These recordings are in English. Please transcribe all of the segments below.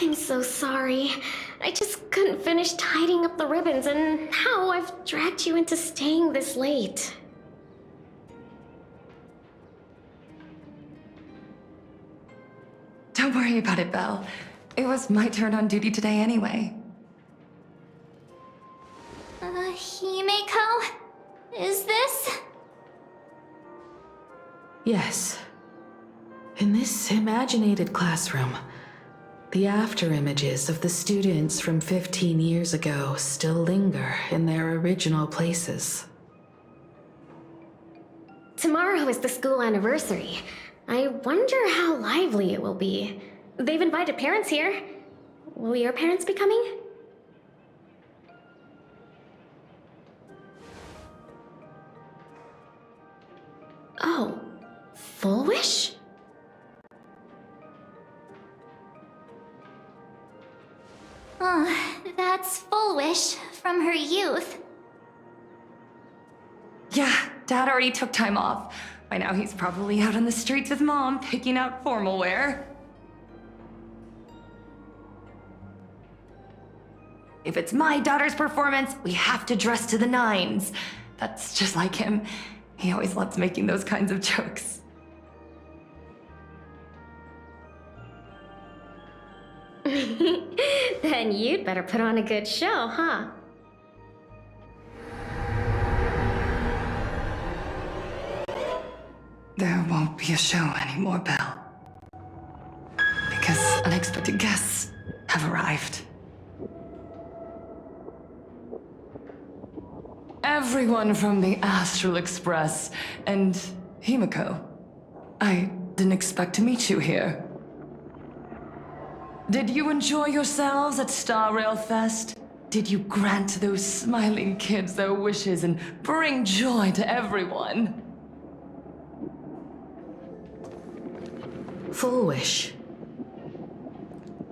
I'm so sorry. I just couldn't finish tidying up the ribbons, and now I've dragged you into staying this late. Don't worry about it, Belle. It was my turn on duty today anyway. Himeko? Is this? Yes. In this imaginated classroom, the after images of the students from 15 years ago still linger in their original places. Tomorrow is the school anniversary. I wonder how lively it will be. They've invited parents here. Will your parents be coming? Oh, full wish? That's full wish from her youth. Yeah, Dad already took time off. By now he's probably out on the streets with Mom, picking out formal wear. If it's my daughter's performance, we have to dress to the nines. That's just like him. He always loves making those kinds of jokes. Then you'd better put on a good show, huh? There won't be a show anymore, Belle. Because unexpected guests have arrived. Everyone from the Astral Express and Himeko. I didn't expect to meet you here. Did you enjoy yourselves at Star Rail Fest? Did you grant those smiling kids their wishes and bring joy to everyone? Full wish.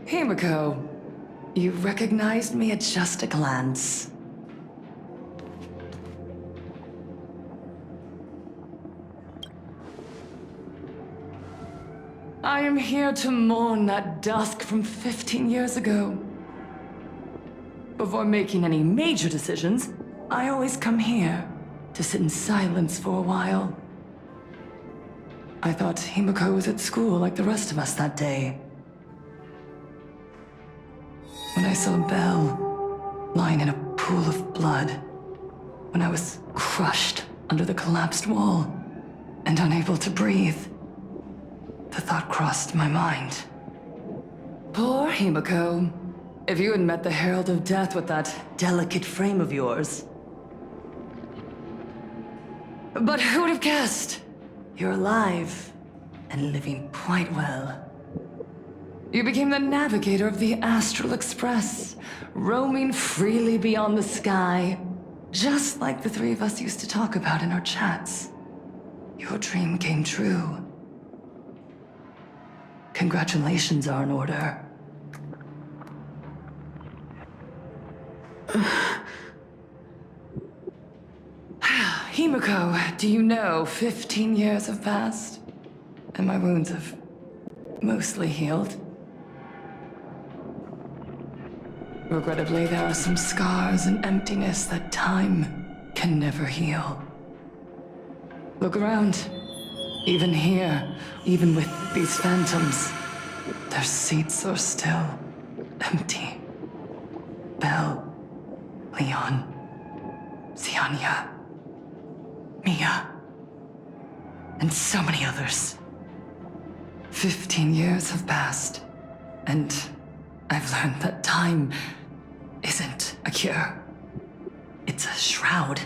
Himeko, you recognized me at just a glance. I am here to mourn that dusk from 15 years ago. Before making any major decisions, I always come here to sit in silence for a while. I thought Himeko was at school like the rest of us that day. When I saw Belle lying in a pool of blood, when I was crushed under the collapsed wall and unable to breathe, the thought crossed my mind. Poor Himeko. If you had met the Herald of Death with that delicate frame of yours. But who would have guessed? You're alive and living quite well. You became the navigator of the Astral Express, roaming freely beyond the sky, just like the three of us used to talk about in our chats. Your dream came true. Congratulations are in order. Himeko, do you know 15 years have passed? And my wounds have mostly healed. Regrettably, there are some scars and emptiness that time can never heal. Look around. Even here, even with these phantoms, their seats are still empty. Belle, Leon, Xianya, Mia, and so many others. 15 years have passed, and I've learned that time isn't a cure. It's a shroud,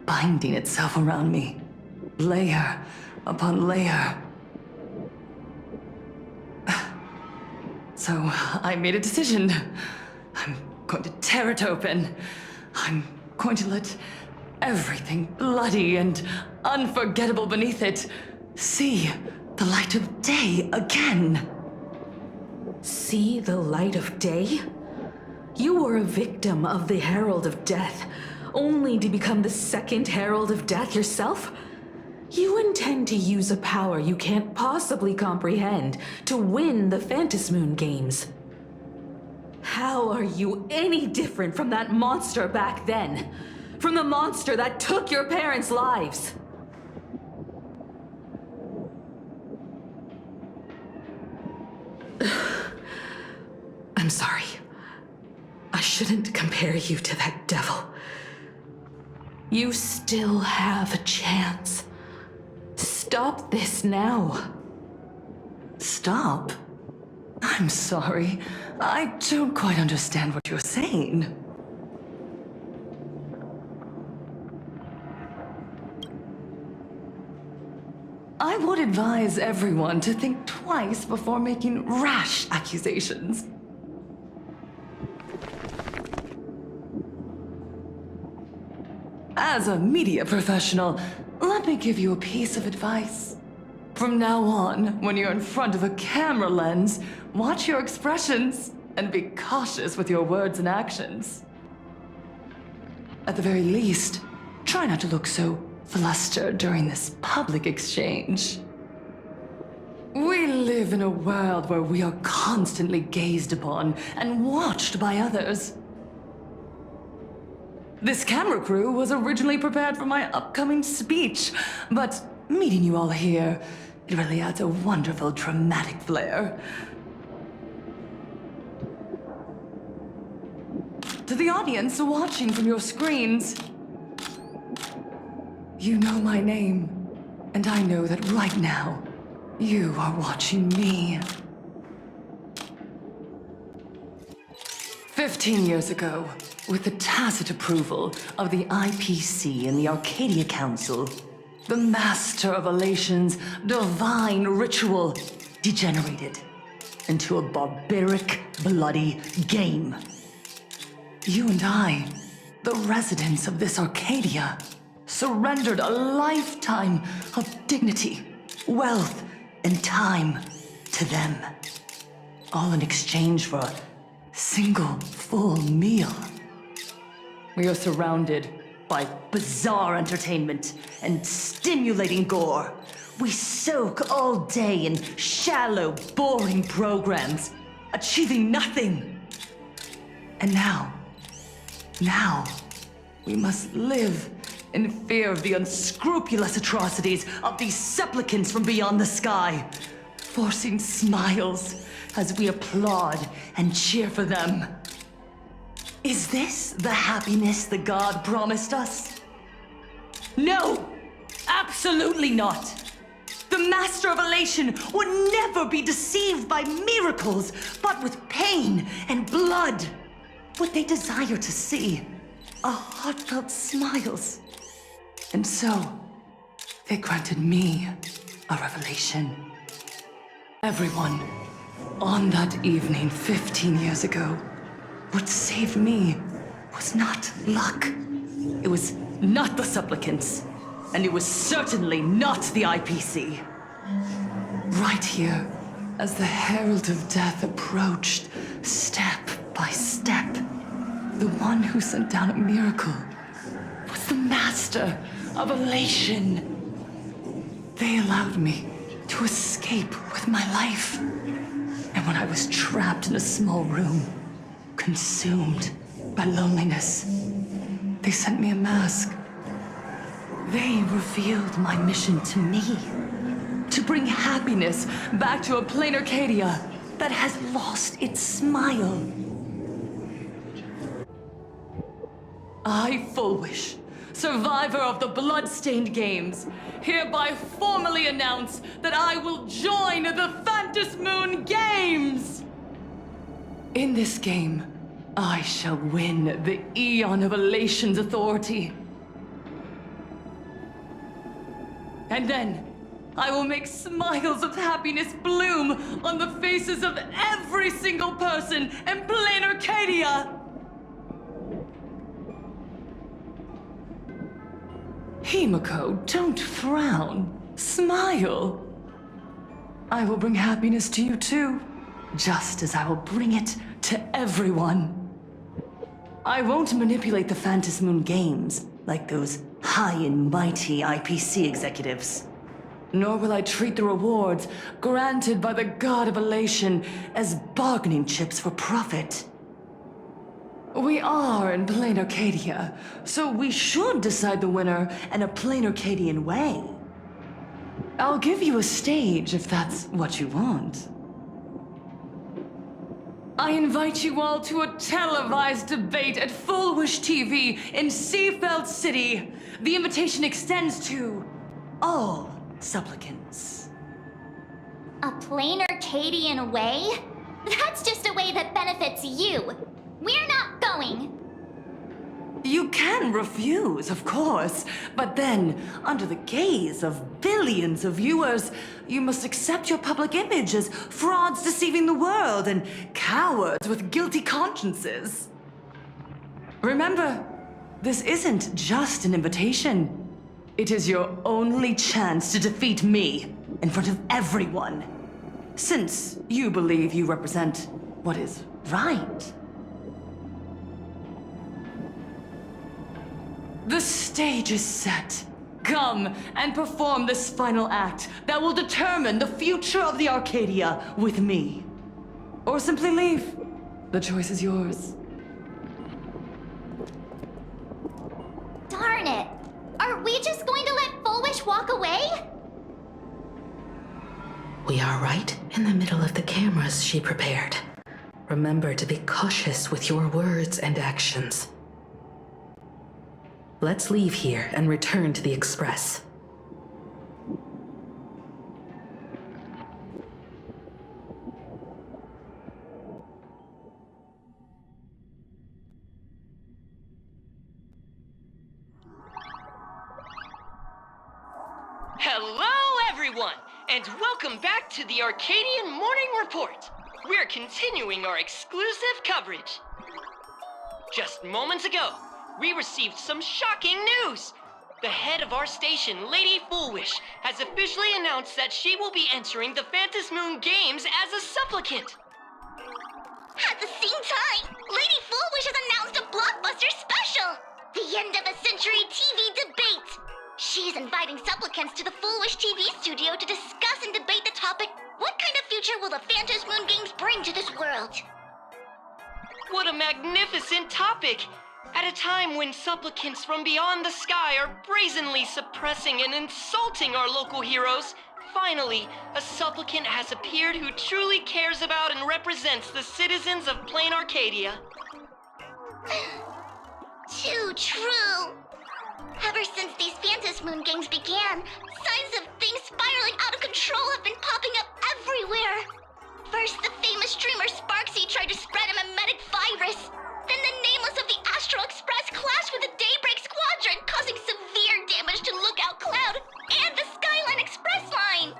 binding itself around me, layer upon layer. So I made a decision. I'm going to tear it open. I'm going to let everything bloody and unforgettable beneath it see the light of day again. See the light of day? You were a victim of the Herald of Death, only to become the second Herald of Death yourself? You intend to use a power you can't possibly comprehend to win the Phantasmoon games. How are you any different from that monster back then? From the monster that took your parents' lives? I'm sorry. I shouldn't compare you to that devil. You still have a chance. Stop this now. Stop? I'm sorry. I don't quite understand what you're saying. I would advise everyone to think twice before making rash accusations. As a media professional, let me give you a piece of advice. From now on, when you're in front of a camera lens, watch your expressions and be cautious with your words and actions. At the very least, try not to look so flustered during this public exchange. We live in a world where we are constantly gazed upon and watched by others. This camera crew was originally prepared for my upcoming speech, but meeting you all here, it really adds a wonderful dramatic flair. To the audience watching from your screens, you know my name, and I know that right now, you are watching me. 15 years ago, with the tacit approval of the IPC and the Arcadia Council, the Master of Elation's divine ritual degenerated into a barbaric, bloody game. You and I, the residents of this Arcadia, surrendered a lifetime of dignity, wealth, and time to them, all in exchange for a single full meal. We are surrounded by bizarre entertainment and stimulating gore. We soak all day in shallow, boring programs, achieving nothing. And now, we must live in fear of the unscrupulous atrocities of these supplicants from beyond the sky, forcing smiles as we applaud and cheer for them. Is this the happiness the god promised us? No! Absolutely not! The Master of Elation would never be deceived by miracles, but with pain and blood. What they desire to see are heartfelt smiles. And so, they granted me a revelation. Everyone, on that evening 15 years ago, what saved me was not luck. It was not the supplicants, and it was certainly not the IPC. Right here, as the Herald of Death approached, step by step, the one who sent down a miracle was the Master of Elation. They allowed me to escape with my life. And when I was trapped in a small room, consumed by loneliness, they sent me a mask. They revealed my mission to me, to bring happiness back to a plain Arcadia that has lost its smile. I, Fullwish, survivor of the Bloodstained Games, hereby formally announce that I will join the Phantasmoon Games! In this game, I shall win the Eon of Elation's authority. And then, I will make smiles of happiness bloom on the faces of every single person in plain Arcadia! Himiko, don't frown. Smile. I will bring happiness to you too, just as I will bring it to everyone. I won't manipulate the Phantasmoon Games like those high and mighty IPC executives. Nor will I treat the rewards granted by the God of Elation as bargaining chips for profit. We are in plain Arcadia, so we should decide the winner in a plain Arcadian way. I'll give you a stage if that's what you want. I invite you all to a televised debate at Full Wish TV in Seafeld City. The invitation extends to all supplicants. A plain Arcadian way? That's just a way that benefits you. We're not going. You can refuse, of course, but then, under the gaze of billions of viewers, you must accept your public image as frauds deceiving the world and cowards with guilty consciences. Remember, this isn't just an invitation. It is your only chance to defeat me in front of everyone, since you believe you represent what is right. The stage is set. Come and perform this final act that will determine the future of the Arcadia with me. Or simply leave. The choice is yours. Darn it. Are we just going to let Full Wish walk away? We are right in the middle of the cameras she prepared. Remember to be cautious with your words and actions. Let's leave here and return to the Express. Hello, everyone, and welcome back to the Arcadian Morning Report. We're continuing our exclusive coverage. Just moments ago, we received some shocking news. The head of our station, Lady Foolwish, has officially announced that she will be entering the Phantom Moon Games as a supplicant. At the same time, Lady Foolwish has announced a blockbuster special! The end of a century TV debate! She's inviting supplicants to the Foolwish TV studio to discuss and debate the topic, what kind of future will the Phantom Moon Games bring to this world? What a magnificent topic! At a time when supplicants from beyond the sky are brazenly suppressing and insulting our local heroes, finally, a supplicant has appeared who truly cares about and represents the citizens of plain Arcadia. Too true. Ever since these Phantom Moon Games began, signs of things spiraling out of control have been popping up everywhere. First, the famous streamer Sparksy tried to spread a mimetic virus. Then the nameless of the Astral Express clashed with the Daybreak Squadron, causing severe damage to Lookout Cloud and the Skyline Express line.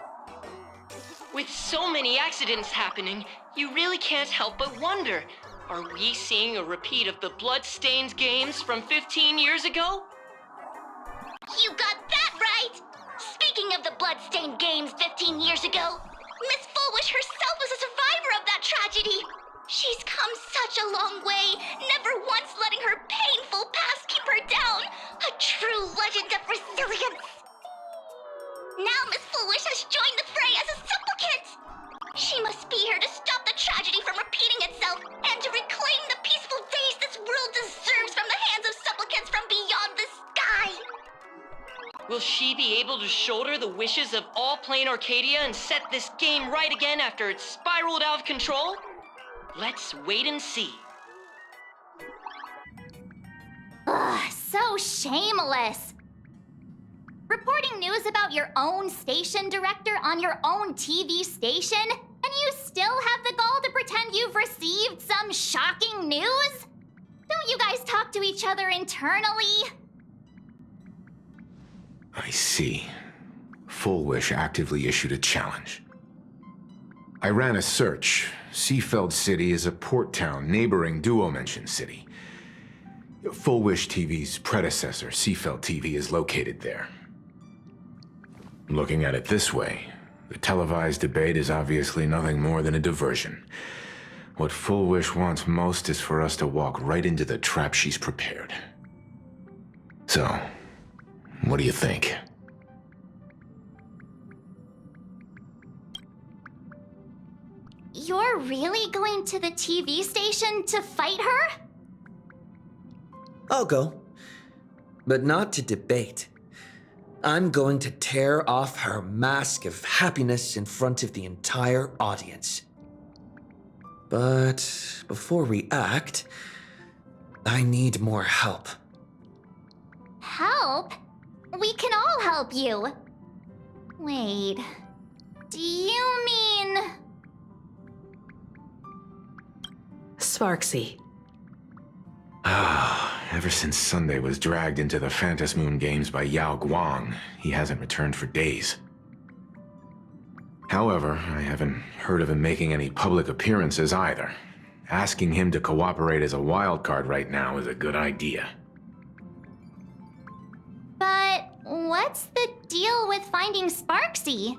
With so many accidents happening, you really can't help but wonder, are we seeing a repeat of the Bloodstained games from 15 years ago? You got that right! Speaking of the Bloodstained games 15 years ago, Miss Foolwish herself was a survivor of that tragedy. She's come such a long way, never once letting her painful past keep her down. A true legend of resilience. Now Miss Foolwish has joined the fray as a supplicant. She must be here to stop the tragedy from repeating itself and to reclaim the peaceful days this world deserves from the hands of supplicants from beyond the sky. Will she be able to shoulder the wishes of all plain Arcadia and set this game right again after it's spiraled out of control? Let's wait and see. Ugh, so shameless. Reporting news about your own station director on your own TV station, and you still have the gall to pretend you've received some shocking news? Don't you guys talk to each other internally? I see. Full Wish actively issued a challenge. I ran a search. Seafeld City is a port town neighboring Duo-Mention City. Full Wish TV's predecessor, Seafeld TV, is located there. Looking at it this way, the televised debate is obviously nothing more than a diversion. What Full Wish wants most is for us to walk right into the trap she's prepared. So, what do you think? You're really going to the TV station to fight her? I'll go. But not to debate. I'm going to tear off her mask of happiness in front of the entire audience. But before we act, I need more help. Help? We can all help you. Wait, do you mean... Sparksy. Ever since Sunday was dragged into the Phantom Moon Games by Yao Guang, he hasn't returned for days. However, I haven't heard of him making any public appearances either. Asking him to cooperate as a wildcard right now is a good idea. But what's the deal with finding Sparksy?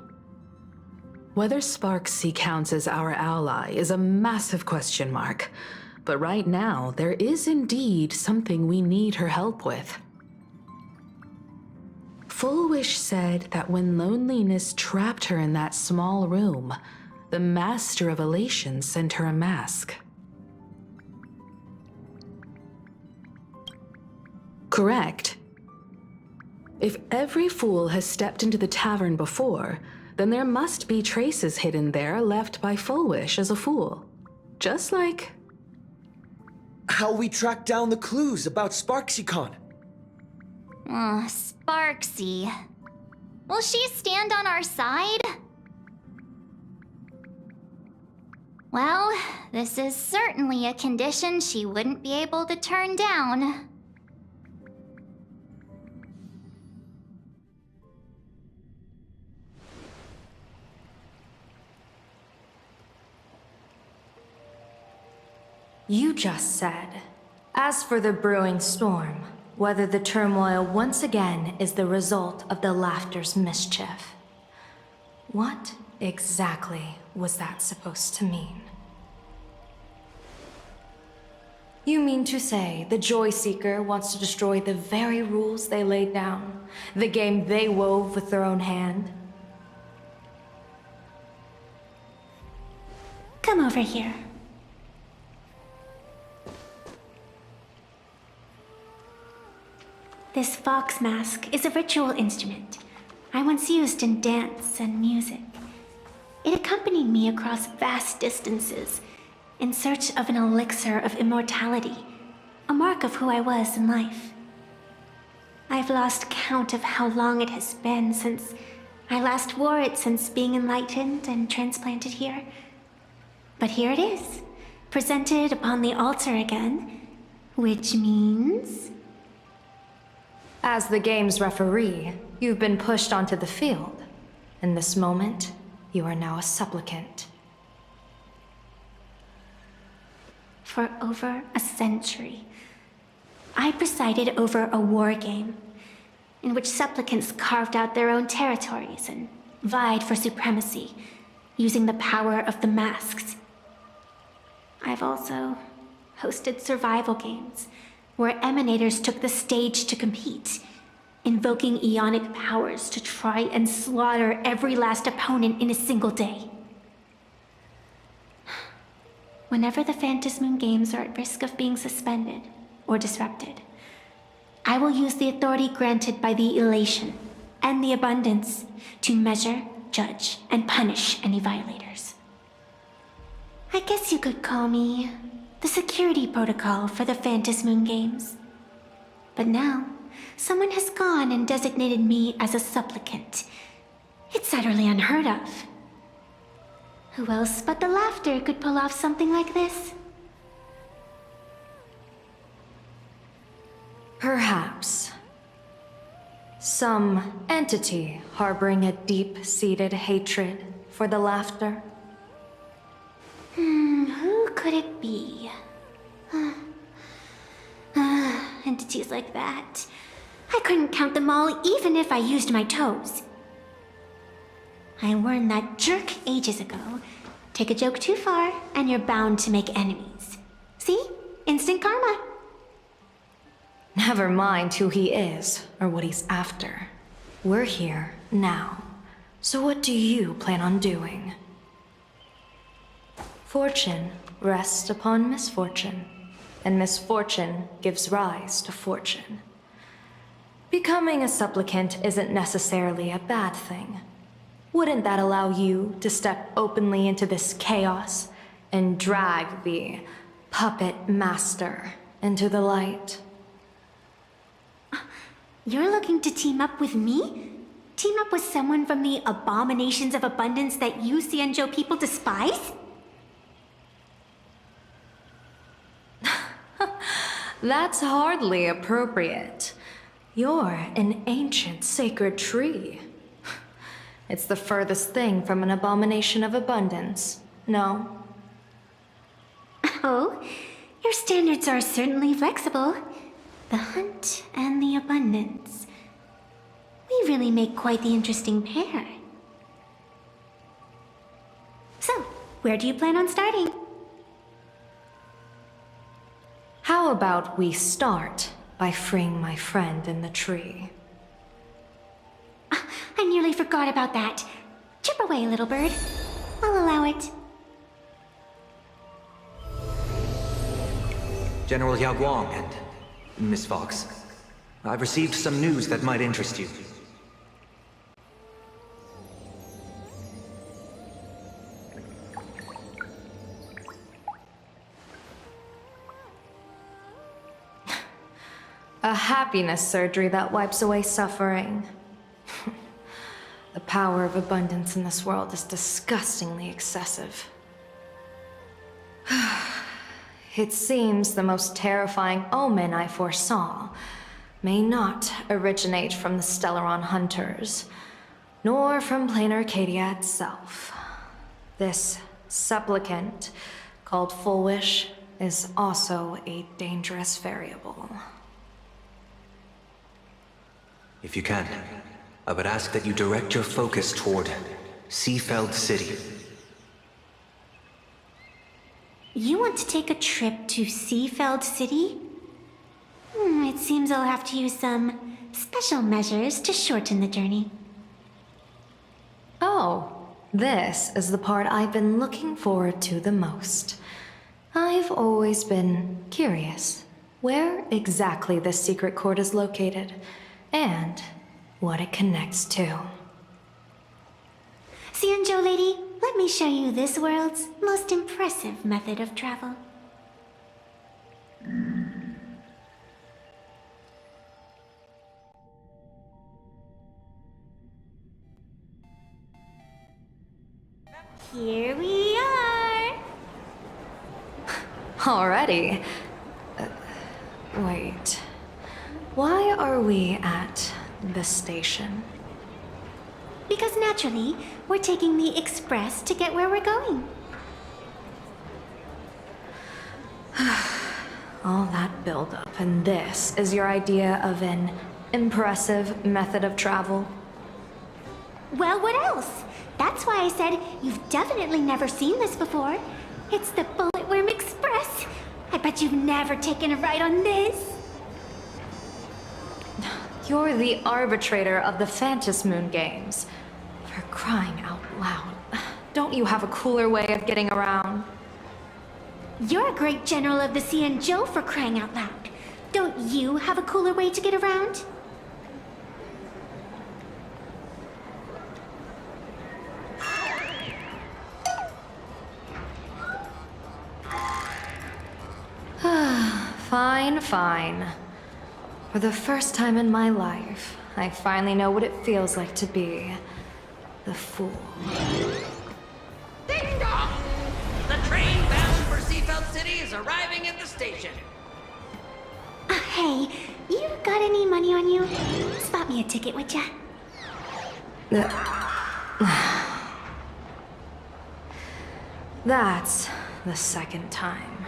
Whether Sparksy counts as our ally is a massive question mark. But right now, there is indeed something we need her help with. Full Wish said that when loneliness trapped her in that small room, the Master of Elation sent her a mask. Correct. If every fool has stepped into the tavern before, then there must be traces hidden there left by Full Wish as a fool. Just like... How we track down the clues about SparksyCon. Sparksy. Will she stand on our side? Well, this is certainly a condition she wouldn't be able to turn down. You just said, as for the brewing storm, whether the turmoil once again is the result of the laughter's mischief. What exactly was that supposed to mean? You mean to say the Joy Seeker wants to destroy the very rules they laid down, the game they wove with their own hand? Come over here. This fox mask is a ritual instrument I once used in dance and music. It accompanied me across vast distances in search of an elixir of immortality, a mark of who I was in life. I've lost count of how long it has been since I last wore it since being enlightened and transplanted here. But here it is, presented upon the altar again, which means... As the game's referee, you've been pushed onto the field. In this moment, you are now a supplicant. For over a century, I presided over a war game in which supplicants carved out their own territories and vied for supremacy, using the power of the masks. I've also hosted survival games where emanators took the stage to compete, invoking eonic powers to try and slaughter every last opponent in a single day. Whenever the Phantom Moon Games are at risk of being suspended or disrupted, I will use the authority granted by the Elation and the Abundance to measure, judge, and punish any violators. I guess you could call me the security protocol for the Phantom Moon Games. But now, someone has gone and designated me as a supplicant. It's utterly unheard of. Who else but the laughter could pull off something like this? Perhaps. Some entity harboring a deep-seated hatred for the laughter. Who could it be? Entities like that. I couldn't count them all even if I used my toes. I warned that jerk ages ago. Take a joke too far, and you're bound to make enemies. See? Instant karma. Never mind who he is or what he's after. We're here now. So what do you plan on doing? Fortune rests upon misfortune. and misfortune gives rise to fortune. Becoming a supplicant isn't necessarily a bad thing. Wouldn't that allow you to step openly into this chaos and drag the puppet master into the light? You're looking to team up with me? Team up with someone from the abominations of abundance that you Xianzhou people despise? That's hardly appropriate. You're an ancient sacred tree. It's the furthest thing from an abomination of abundance, no? Oh, your standards are certainly flexible. The hunt and the abundance. We really make quite the interesting pair. So, where do you plan on starting? How about we start by freeing my friend in the tree? I nearly forgot about that. Chip away, little bird. I'll allow it. General Yao Guang and Miss Fox, I've received some news that might interest you. A happiness surgery that wipes away suffering. The power of abundance in this world is disgustingly excessive. It seems the most terrifying omen I foresaw may not originate from the Stellaron hunters, nor from plain Arcadia itself. This supplicant, called Full Wish, is also a dangerous variable. If you can, I would ask that you direct your focus toward Seafeld City. You want to take a trip to Seafeld City? It seems I'll have to use some special measures to shorten the journey. Oh, this is the part I've been looking forward to the most. I've always been curious where exactly this secret court is located, and what it connects to. Xianzhou lady, let me show you this world's most impressive method of travel. Here we are! Already? Wait. Why are we at the station? Because naturally, we're taking the express to get where we're going. All that buildup, and this is your idea of an impressive method of travel? Well, what else? That's why I said you've definitely never seen this before. It's the Bulletworm Express. I bet you've never taken a ride on this. You're the arbitrator of the Phantom Moon games. For crying out loud. Don't you have a cooler way of getting around? You're a great general of the Xianzhou for crying out loud. Don't you have a cooler way to get around? Fine, fine. For the first time in my life, I finally know what it feels like to be the fool. Ding dong! The train bound for Seafeld City is arriving at the station. Hey, you got any money on you? Spot me a ticket, would ya? That's the second time.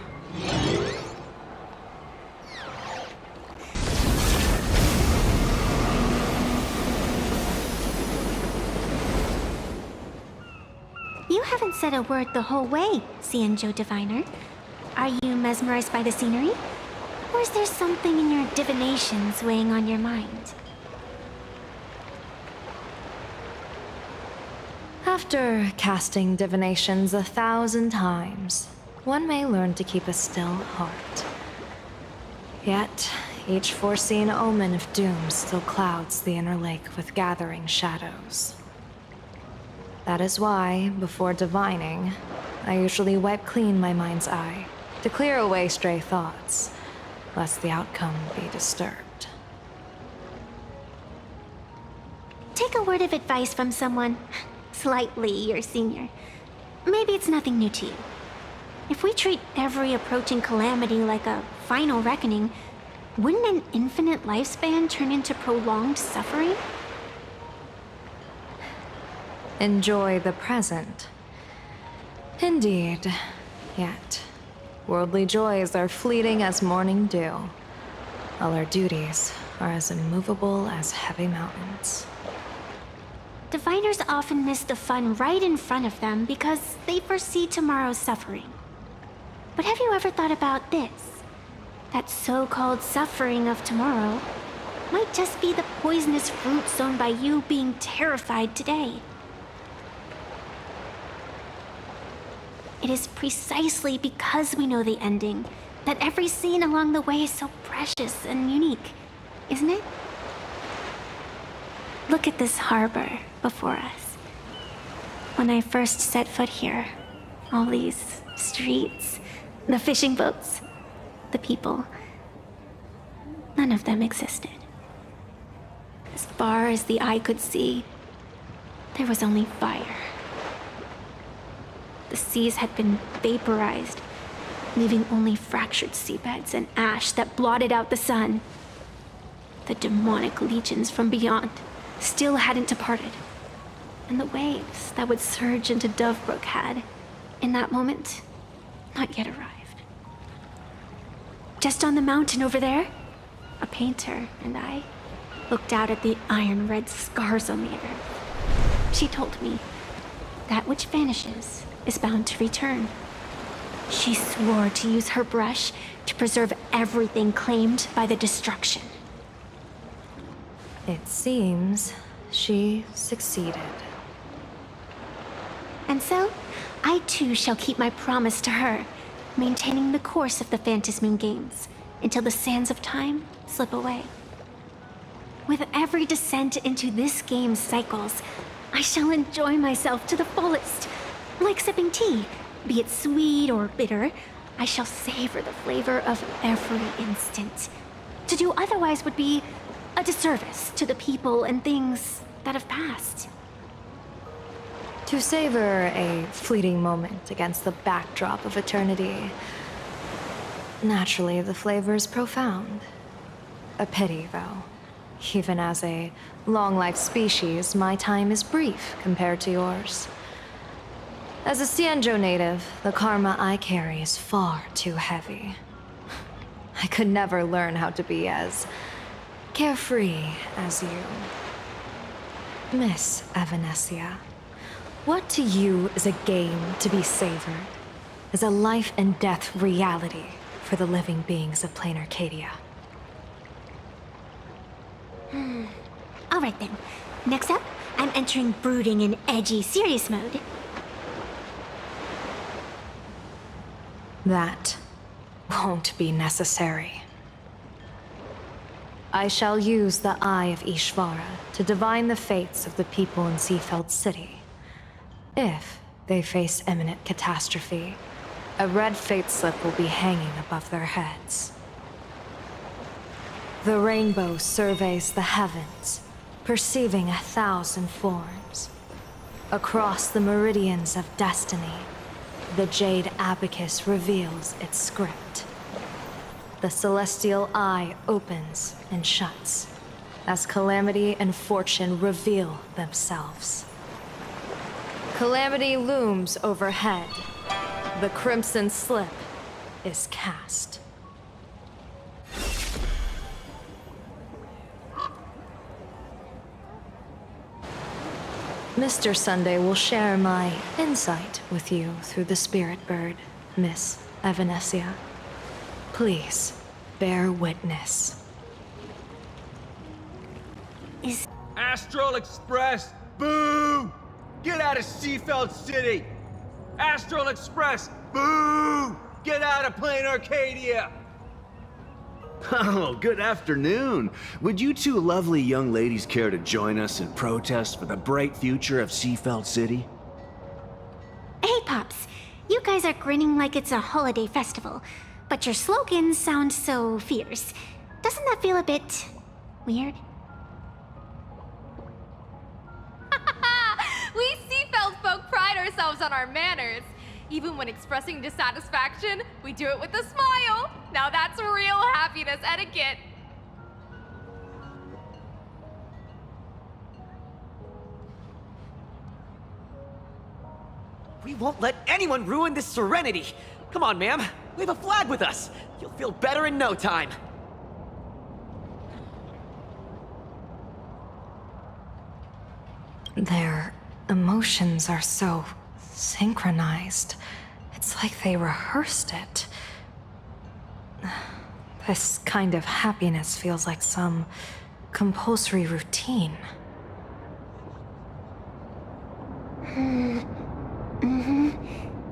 You haven't said a word the whole way, Xianzhou Diviner. Are you mesmerized by the scenery? Or is there something in your divinations weighing on your mind? After casting divinations 1,000 times, one may learn to keep a still heart. Yet, each foreseen omen of doom still clouds the inner lake with gathering shadows. That is why, before divining, I usually wipe clean my mind's eye to clear away stray thoughts, lest the outcome be disturbed. Take a word of advice from someone slightly your senior. Maybe it's nothing new to you. If we treat every approaching calamity like a final reckoning, wouldn't an infinite lifespan turn into prolonged suffering? Enjoy the present. Indeed. Yet, worldly joys are fleeting as morning dew, while our duties are as immovable as heavy mountains. Diviners often miss the fun right in front of them because they foresee tomorrow's suffering. But have you ever thought about this? That so-called suffering of tomorrow might just be the poisonous fruit sown by you being terrified today. It is precisely because we know the ending that every scene along the way is so precious and unique, isn't it? Look at this harbor before us. When I first set foot here, all these streets, the fishing boats, the people, none of them existed. As far as the eye could see, there was only fire. The seas had been vaporized, leaving only fractured seabeds and ash that blotted out the sun. The demonic legions from beyond still hadn't departed, and the waves that would surge into Dovebrook had, in that moment, not yet arrived. Just on the mountain over there, a painter and I looked out at the iron-red scars on the earth. She told me, that which vanishes is bound to return. She swore to use her brush to preserve everything claimed by the destruction. It seems she succeeded. And so, I too shall keep my promise to her, maintaining the course of the Phantasmoon Games until the sands of time slip away. With every descent into this game's cycles, I shall enjoy myself to the fullest. Like sipping tea, be it sweet or bitter, I shall savor the flavor of every instant. To do otherwise would be a disservice to the people and things that have passed. To savor a fleeting moment against the backdrop of eternity. Naturally, the flavor is profound. A pity, though. Even as a long-life species, my time is brief compared to yours. As a Cienjo native, the karma I carry is far too heavy. I could never learn how to be as carefree as you. Miss Evanescia, what to you is a game to be savored, is a life and death reality for the living beings of plain Arcadia? All right then. Next up, I'm entering brooding and edgy serious mode. That won't be necessary. I shall use the Eye of Ishvara to divine the fates of the people in Seafeld City. If they face imminent catastrophe, a red fate slip will be hanging above their heads. The rainbow surveys the heavens, perceiving 1,000 forms. Across the meridians of destiny, the jade abacus reveals its script. The celestial eye opens and shuts as calamity and fortune reveal themselves. Calamity looms overhead. The crimson slip is cast. Mr. Sunday will share my insight with you through the spirit bird, Miss Evanescia. Please, bear witness. Astral Express, boo! Get out of Seafeld City! Astral Express, boo! Get out of plain Arcadia! Oh, good afternoon. Would you two lovely young ladies care to join us in protest for the bright future of Seafeld City? Hey, Pops. You guys are grinning like it's a holiday festival, but your slogans sound so fierce. Doesn't that feel a bit weird? We Seafeld folk pride ourselves on our manners. Even when expressing dissatisfaction, we do it with a smile. Now that's real happiness etiquette. We won't let anyone ruin this serenity. Come on, ma'am. Wave a flag with us. You'll feel better in no time. Their emotions are so synchronized. It's like they rehearsed it. This kind of happiness feels like some compulsory routine.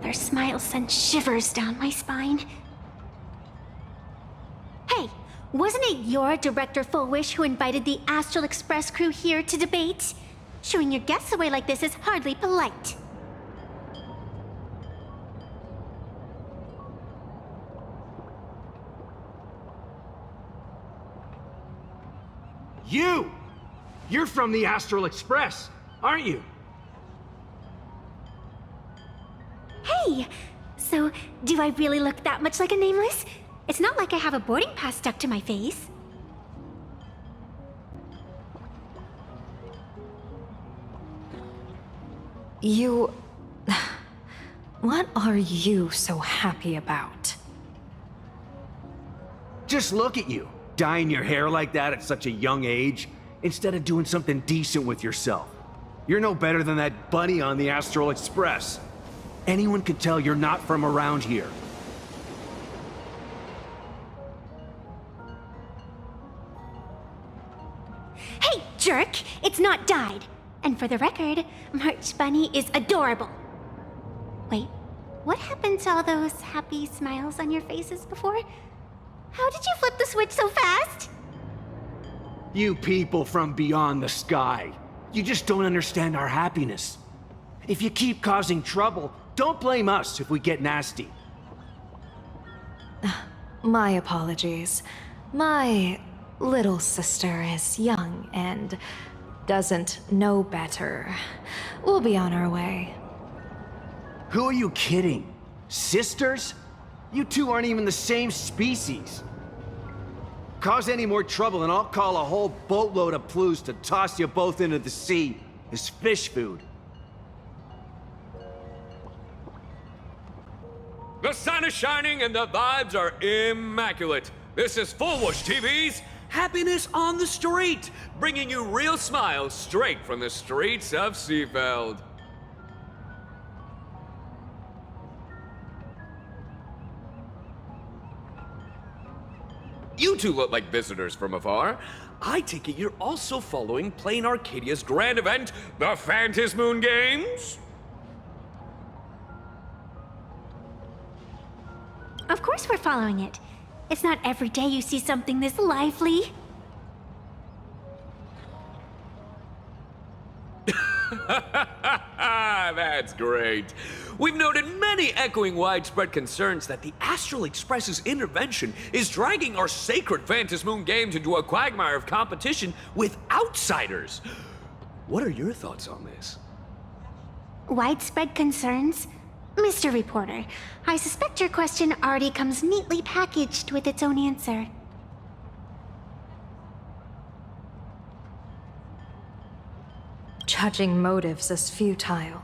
Their smiles send shivers down my spine. Hey, wasn't it your Director Fullwish who invited the Astral Express crew here to debate? Shooing your guests away like this is hardly polite. You! You're from the Astral Express, aren't you? Hey! So, do I really look that much like a nameless? It's not like I have a boarding pass stuck to my face. You... What are you so happy about? Just look at you, dyeing your hair like that at such a young age, instead of doing something decent with yourself. You're no better than that bunny on the Astral Express. Anyone could tell you're not from around here. Hey, jerk! It's not dyed! And for the record, March Bunny is adorable. Wait, what happened to all those happy smiles on your faces before? How did you flip the switch so fast? You people from beyond the sky. You just don't understand our happiness. If you keep causing trouble, don't blame us if we get nasty. My apologies. My little sister is young and doesn't know better. We'll be on our way. Who are you kidding? Sisters? You two aren't even the same species. Cause any more trouble and I'll call a whole boatload of Plues to toss you both into the sea as fish food. The sun is shining and the vibes are immaculate. This is Fullwish TV's Happiness on the Street, bringing you real smiles straight from the streets of Seafeld. You two look like visitors from afar. I take it you're also following Plain Arcadia's grand event, the Phantasmoon Games? Of course we're following it. It's not every day you see something this lively. That's great. We've noted many echoing widespread concerns that the Astral Express's intervention is dragging our sacred Phantasmoon Games into a quagmire of competition with outsiders. What are your thoughts on this? Widespread concerns? Mr. Reporter, I suspect your question already comes neatly packaged with its own answer. Judging motives is futile.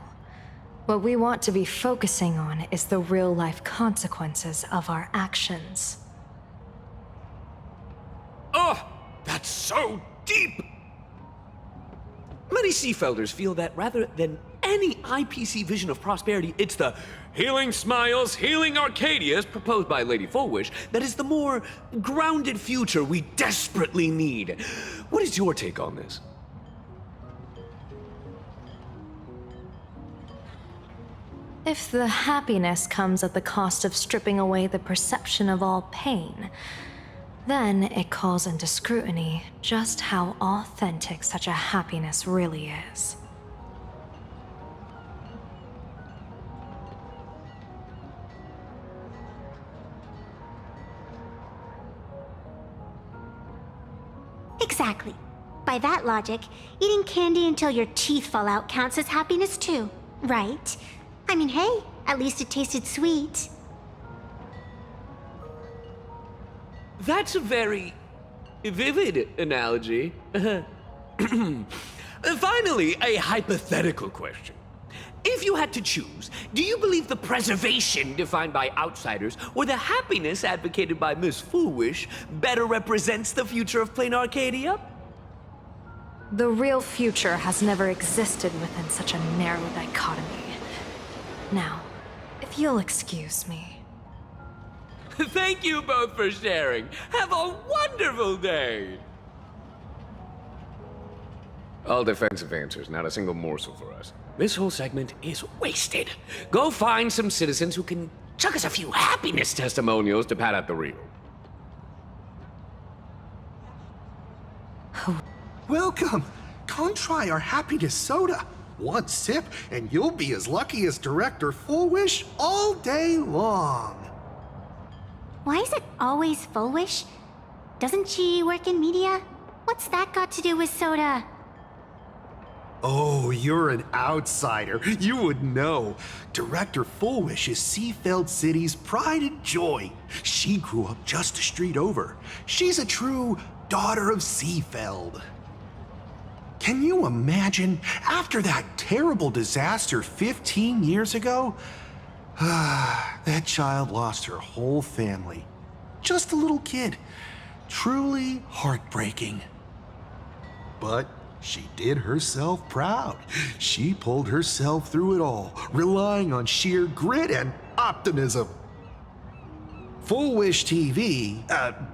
What we want to be focusing on is the real-life consequences of our actions. Oh, that's so deep! Many Seafelders feel that rather than any IPC vision of prosperity, it's the healing smiles, healing Arcadias proposed by Lady Fullwish that is the more grounded future we desperately need. What is your take on this? If the happiness comes at the cost of stripping away the perception of all pain, Then it calls into scrutiny just how authentic such a happiness really is. Exactly. By that logic, eating candy until your teeth fall out counts as happiness too, right? I mean, hey, at least it tasted sweet. That's a very vivid analogy. Finally, a hypothetical question. If you had to choose, do you believe the preservation defined by outsiders or the happiness advocated by Miss Foolish better represents the future of plain Arcadia? The real future has never existed within such a narrow dichotomy. Now, if you'll excuse me. Thank you both for sharing. Have a wonderful day. All defensive answers, not a single morsel for us. This whole segment is wasted. Go find some citizens who can chuck us a few happiness testimonials to pad out the reel. Welcome! Come try our happiness soda. One sip, and you'll be as lucky as Director Fullwish all day long. Why is it always Fullwish? Doesn't she work in media? What's that got to do with soda? Oh, you're an outsider. You would know. Director Fullwish is Seafeld City's pride and joy. She grew up just a street over. She's a true daughter of Seafeld. Can you imagine, after that terrible disaster 15 years ago? That child lost her whole family. Just a little kid. Truly heartbreaking. But she did herself proud. She pulled herself through it all, relying on sheer grit and optimism. Full Wish TV,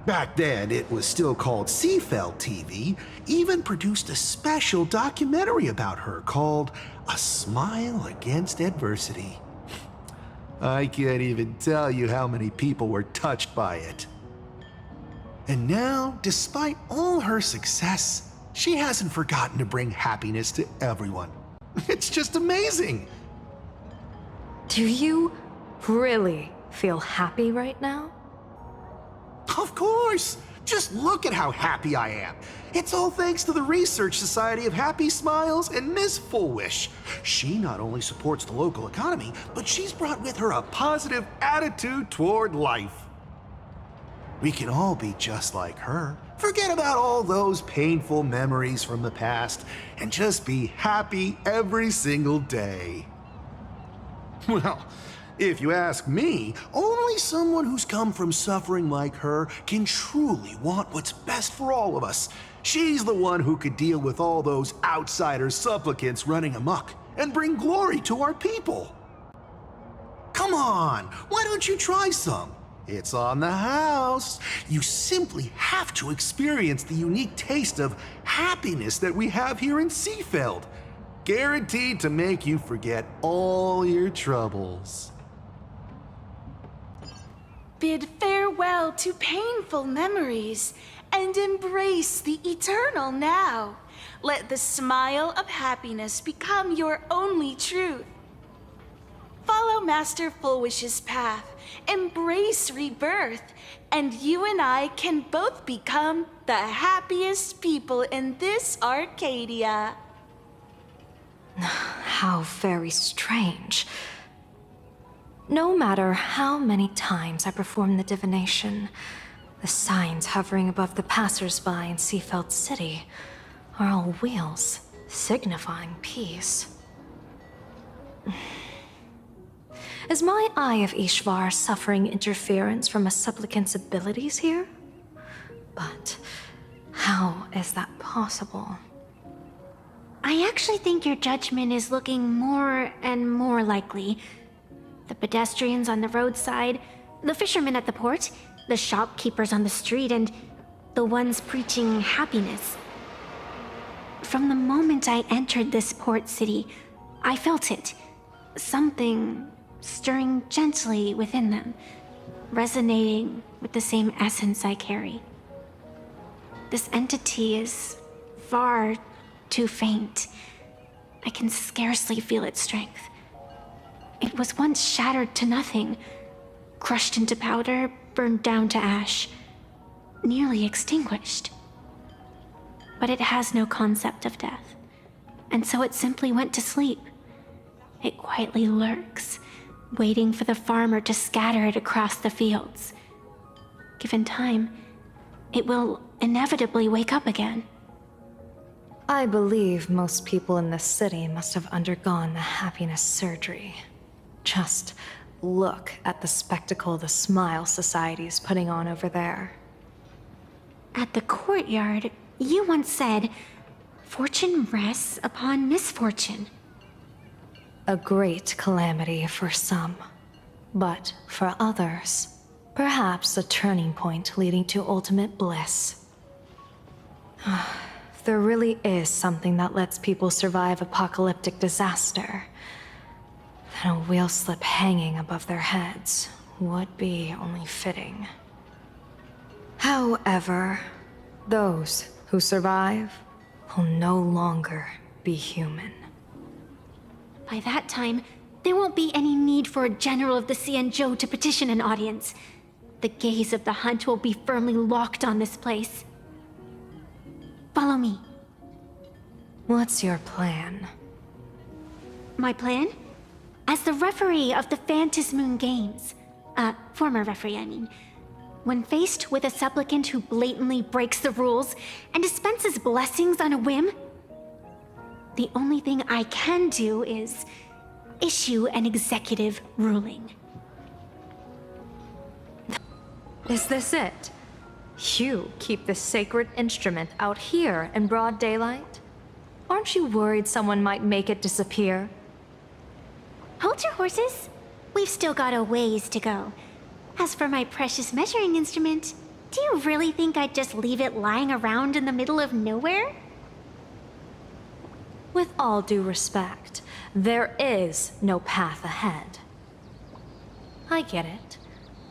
back then it was still called Seafeld TV, even produced a special documentary about her called A Smile Against Adversity. I can't even tell you how many people were touched by it. And now, despite all her success, she hasn't forgotten to bring happiness to everyone. It's just amazing. Do you really feel happy right now? Of course! Just look at how happy I am. It's all thanks to the Research Society of Happy Smiles and Miss Fullwish. She not only supports the local economy, but she's brought with her a positive attitude toward life. We can all be just like her. Forget about all those painful memories from the past and just be happy every single day. Well, if you ask me, only someone who's come from suffering like her can truly want what's best for all of us. She's the one who could deal with all those outsider supplicants running amok and bring glory to our people. Come on, why don't you try some? It's on the house. You simply have to experience the unique taste of happiness that we have here in Seafeld. Guaranteed to make you forget all your troubles. Bid farewell to painful memories and embrace the eternal now. Let the smile of happiness become your only truth. Follow Master Fullwish's path, embrace rebirth, and you and I can both become the happiest people in this Arcadia. How very strange. No matter how many times I perform the divination, the signs hovering above the passers-by in Seafeld City are all wheels, signifying peace. Is my Eye of Ishvar suffering interference from a supplicant's abilities here? But how is that possible? I actually think your judgment is looking more and more likely. The pedestrians on the roadside, the fishermen at the port, the shopkeepers on the street, and the ones preaching happiness. From the moment I entered this port city, I felt it. Something stirring gently within them, resonating with the same essence I carry. this entity is far too faint. I can scarcely feel its strength. It was once shattered to nothing, crushed into powder, burned down to ash, nearly extinguished. But it has no concept of death, and so it simply went to sleep. It quietly lurks, waiting for the farmer to scatter it across the fields. Given time, it will inevitably wake up again. I believe most people in this city must have undergone the happiness surgery. Just look at the spectacle the Smile Society is putting on over there. At the courtyard, you once said, "Fortune rests upon misfortune." A great calamity for some, but for others, perhaps a turning point leading to ultimate bliss. There really is something that lets people survive apocalyptic disaster. Then a wheel slip hanging above their heads would be only fitting. However, those who survive will no longer be human. By that time, there won't be any need for a general of the Xianzhou to petition an audience. The gaze of the hunt will be firmly locked on this place. Follow me. What's your plan? My plan? As the referee of the Phantasmoon Games, former referee, I mean, when faced with a supplicant who blatantly breaks the rules and dispenses blessings on a whim, the only thing I can do is issue an executive ruling. Is this it? You keep this sacred instrument out here in broad daylight? Aren't you worried someone might make it disappear? Hold your horses. We've still got a ways to go. As for my precious measuring instrument, do you really think I'd just leave it lying around in the middle of nowhere? With all due respect, there is no path ahead. I get it.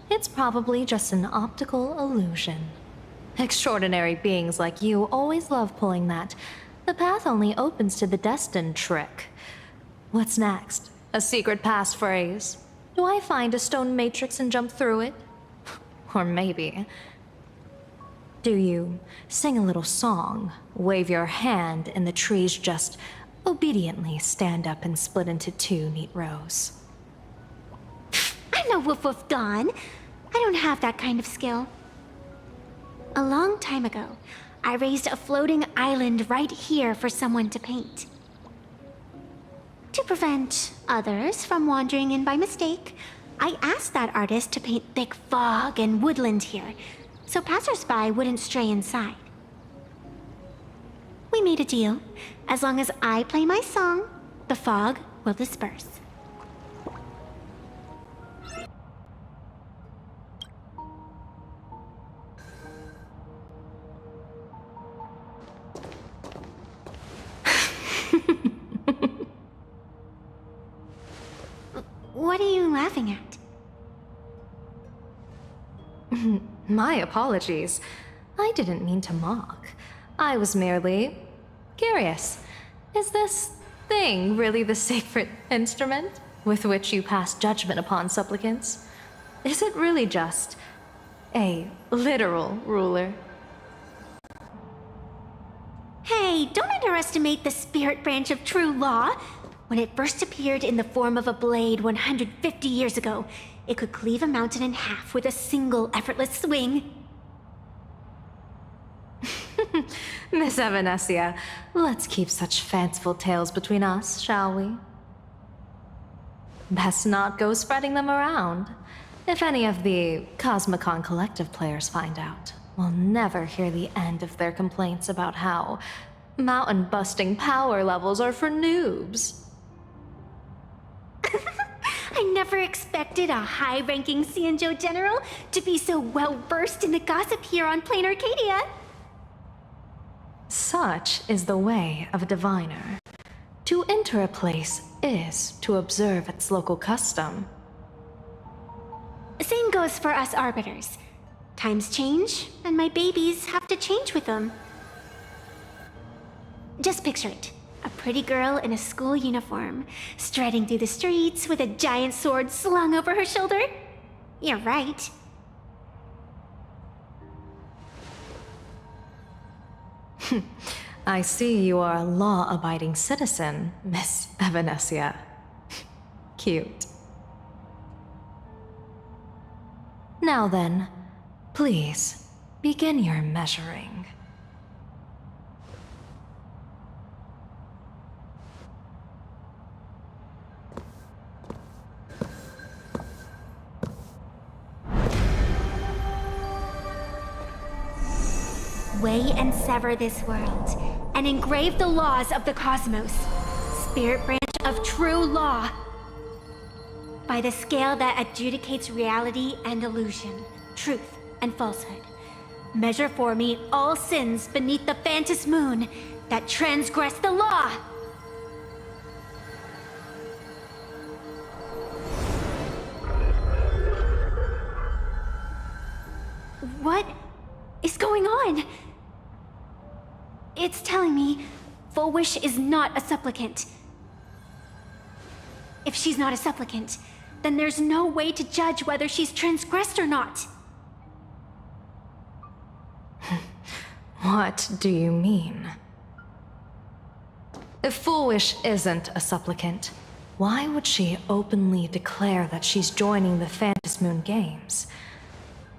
It's probably just an optical illusion. Extraordinary beings like you always love pulling that "the path only opens to the destined" trick. What's next? A secret passphrase? Do I find a stone matrix and jump through it? Or maybe... do you sing a little song, wave your hand, and the trees just obediently stand up and split into two neat rows? I'm no woof woof Dawn. I don't have that kind of skill. A long time ago, I raised a floating island right here for someone to paint. To prevent others from wandering in by mistake, I asked that artist to paint thick fog and woodland here, so passersby wouldn't stray inside. We made a deal. As long as I play my song, the fog will disperse. What are you laughing at? My apologies. I didn't mean to mock. I was merely curious. Is this thing really the sacred instrument with which you pass judgment upon supplicants? Is it really just a literal ruler? Hey, don't underestimate the spirit branch of true law. When it first appeared in the form of a blade 150 years ago, it could cleave a mountain in half with a single effortless swing. Miss Evanescia, let's keep such fanciful tales between us, shall we? Best not go spreading them around. If any of the Cosmicon Collective players find out, we'll never hear the end of their complaints about how mountain-busting power levels are for noobs. I never expected a high-ranking Xianzhou general to be so well-versed in the gossip here on Plain Arcadia. Such is the way of a diviner. To enter a place is to observe its local custom. Same goes for us arbiters. Times change, and my babies have to change with them. Just picture it. A pretty girl in a school uniform, striding through the streets with a giant sword slung over her shoulder. You're right. I see you are a law-abiding citizen, Miss Evanescia. Cute. Now then, please, begin your measuring. Weigh and sever this world, and engrave the laws of the cosmos. Spirit branch of true law. By the scale that adjudicates reality and illusion, truth and falsehood. Measure for me all sins beneath the Phantom moon that transgress the law. What is going on? It's telling me Full Wish is not a supplicant. If she's not a supplicant, then there's no way to judge whether she's transgressed or not. What do you mean? If Full Wish isn't a supplicant, why would she openly declare that she's joining the Phantom Moon Games?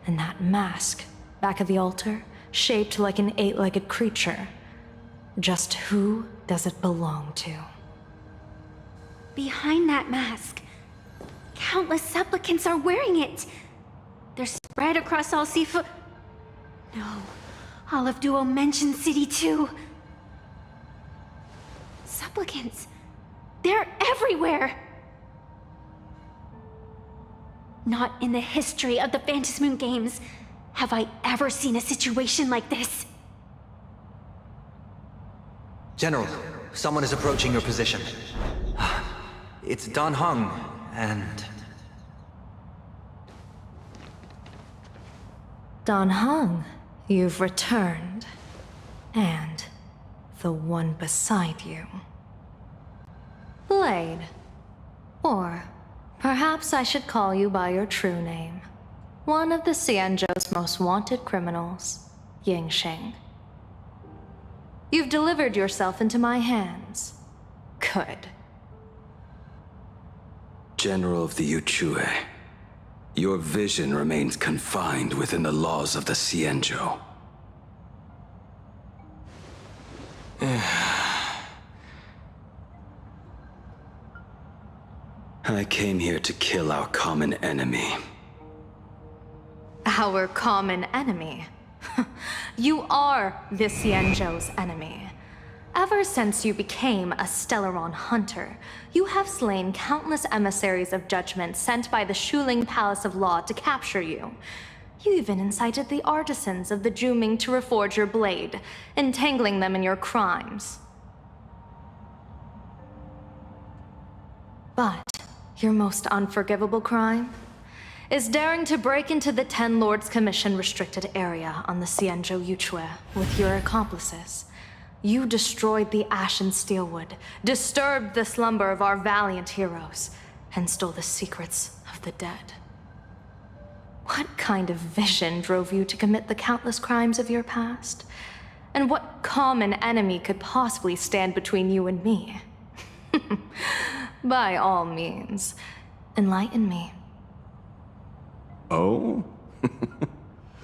And that mask, back of the altar, shaped like an 8-legged creature. Just who does it belong to? Behind that mask, countless supplicants are wearing it. They're spread across all Seafood. No, all of Duo mentioned City too. Supplicants, they're everywhere. Not in the history of the Phantom Moon Games have I ever seen a situation like this. General, someone is approaching your position. It's Dan Heng, and... Dan Heng, you've returned. And the one beside you. Blade. Or perhaps I should call you by your true name. One of the Xianzhou's most wanted criminals, Yingxing. You've delivered yourself into my hands. Good. General of the Yuchue, your vision remains confined within the laws of the Xianzhou. I came here to kill our common enemy. Our common enemy? You are the Xianzhou's enemy. Ever since you became a Stellaron hunter, you have slain countless emissaries of judgment sent by the Shuling Palace of Law to capture you. You even incited the artisans of the Juming to reforge your blade, entangling them in your crimes. But your most unforgivable crime is daring to break into the Ten Lords Commission restricted area on the Xianzhou Yuchue with your accomplices. You destroyed the Ashen Steelwood, disturbed the slumber of our valiant heroes, and stole the secrets of the dead. What kind of vision drove you to commit the countless crimes of your past? And what common enemy could possibly stand between you and me? By all means, enlighten me. Oh?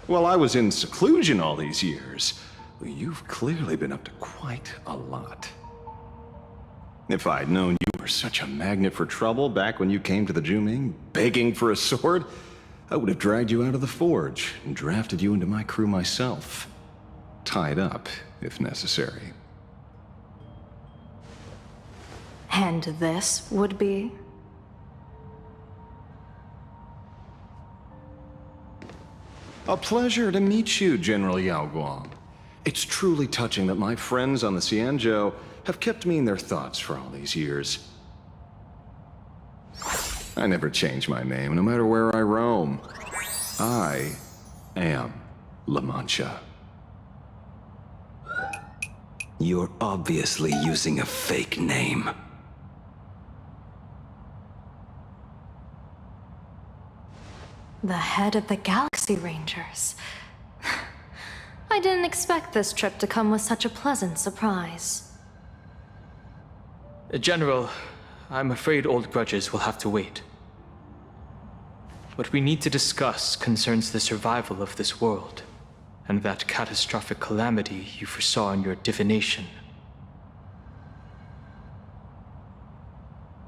Well, I was in seclusion all these years. You've clearly been up to quite a lot. If I'd known you were such a magnet for trouble back when you came to the Juming, begging for a sword, I would have dragged you out of the forge and drafted you into my crew myself. Tied up, if necessary. And this would be? A pleasure to meet you, General Yao Guang. It's truly touching that my friends on the Xianzhou have kept me in their thoughts for all these years. I never change my name, no matter where I roam. I am La Mancha. You're obviously using a fake name. The head of the Galaxy Rangers. I didn't expect this trip to come with such a pleasant surprise. General, I'm afraid old grudges will have to wait. What we need to discuss concerns the survival of this world, and that catastrophic calamity you foresaw in your divination.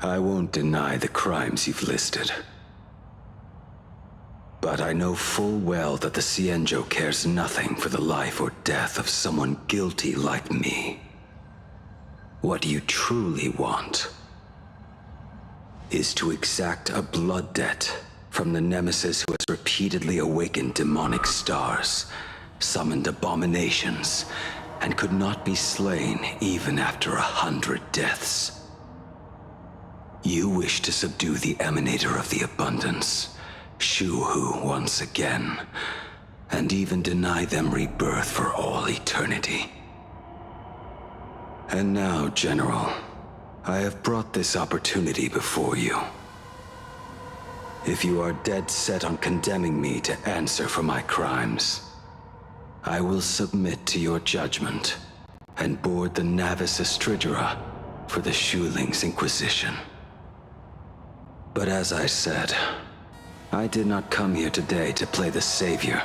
I won't deny the crimes you've listed. But I know full well that the Cienjo cares nothing for the life or death of someone guilty like me. What you truly want is to exact a blood debt from the nemesis who has repeatedly awakened demonic stars, summoned abominations, and could not be slain even after 100 deaths. You wish to subdue the Emanator of the Abundance, Shu-Hu once again, and even deny them rebirth for all eternity. And now, General, I have brought this opportunity before you. If you are dead set on condemning me to answer for my crimes, I will submit to your judgment and board the Navis Astridura for the Shuling's Inquisition. But as I said, I did not come here today to play the savior.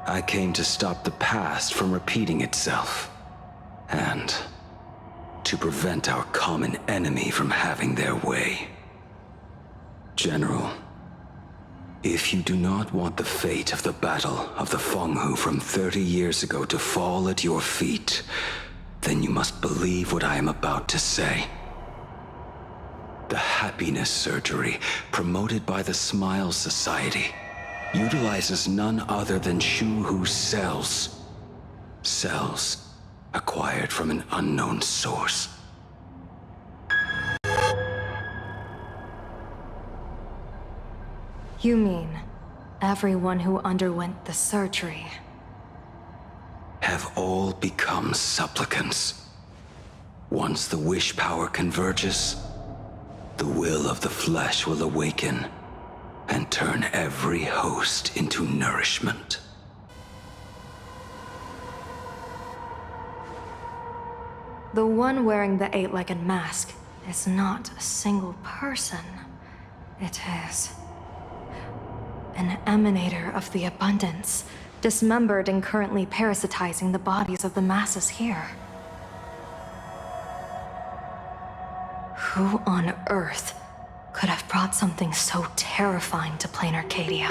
I came to stop the past from repeating itself, and to prevent our common enemy from having their way. General, if you do not want the fate of the Battle of the Fenghu from 30 years ago to fall at your feet, then you must believe what I am about to say. The happiness surgery, promoted by the Smile Society, utilizes none other than Shu-Hu's cells. Cells acquired from an unknown source. You mean everyone who underwent the surgery Have all become supplicants. Once the wish power converges, the will of the flesh will awaken and turn every host into nourishment. The one wearing the eight-legged mask is not a single person. It is an emanator of the abundance, dismembered and currently parasitizing the bodies of the masses here. Who on earth could have brought something so terrifying to plain Arcadia?